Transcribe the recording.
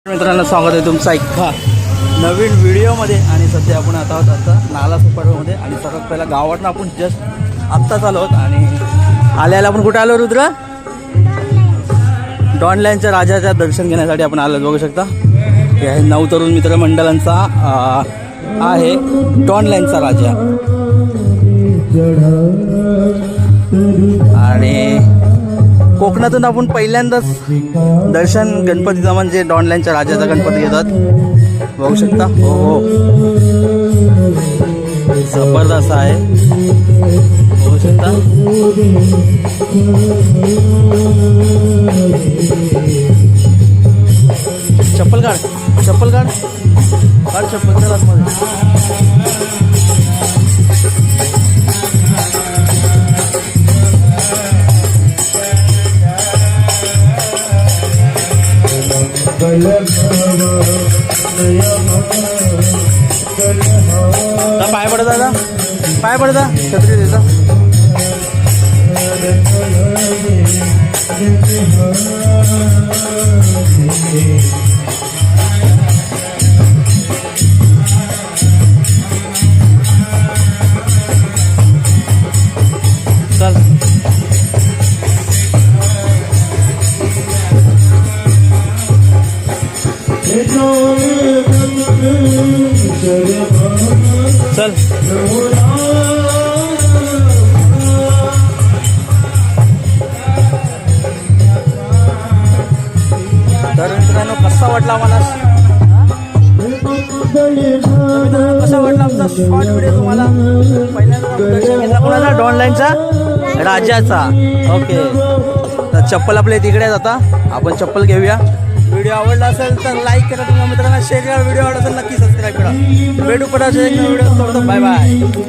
मित्रांनो, स्वागत आहे तुमचं एका नवीन व्हिडिओमध्ये. आणि सध्या आपण आता आहोत आता नाला सुपरमध्ये. आणि सर्वात पहिला गावातनं आपण जस्ट आत्ताच आलो आहोत. आणि आल्याला आपण कुठे आलो रुद्र? डॉनलाईनच्या राजाच्या दर्शन घेण्यासाठी आपण आलो. बघू शकता हे आहे नवतरुण मित्र मंडळांचा आहे डॉनलाईनचा राजा. आणि कोकणातून आपण पहिल्यांदाच दर्शन गणपतीचा म्हणजे डॉनलाईनच्या राजाचा गणपती घेतात. बघू शकता. हो हो, जबरदस्त आहे. बघू शकता. चप्पल काढ, चप्पल काढ, काढ चप्पल. चल आतमध्ये. पाय पडता दादा, पाय पडता, छत्री देता. चल चल. तर मित्रांनो, कसा वाटला मला, कसा वाटला आमचा शॉर्ट व्हिडिओ तुम्हाला? पहिल्यांदा दर्शन घेतला कोणाला? डॉनलाईनचा राजाचा. ओके, तर चप्पल आपल्या तिकडे आहेत. आता आपण चप्पल घेऊया. व्हिडिओ आवडला असेल तर लाईक करा, तुम्हाला मित्रांना शेअर करा. व्हिडिओ आवडला असेल नक्की सबस्क्राईब करा. भेटू परत एक नवीन व्हिडिओ. Bye bye.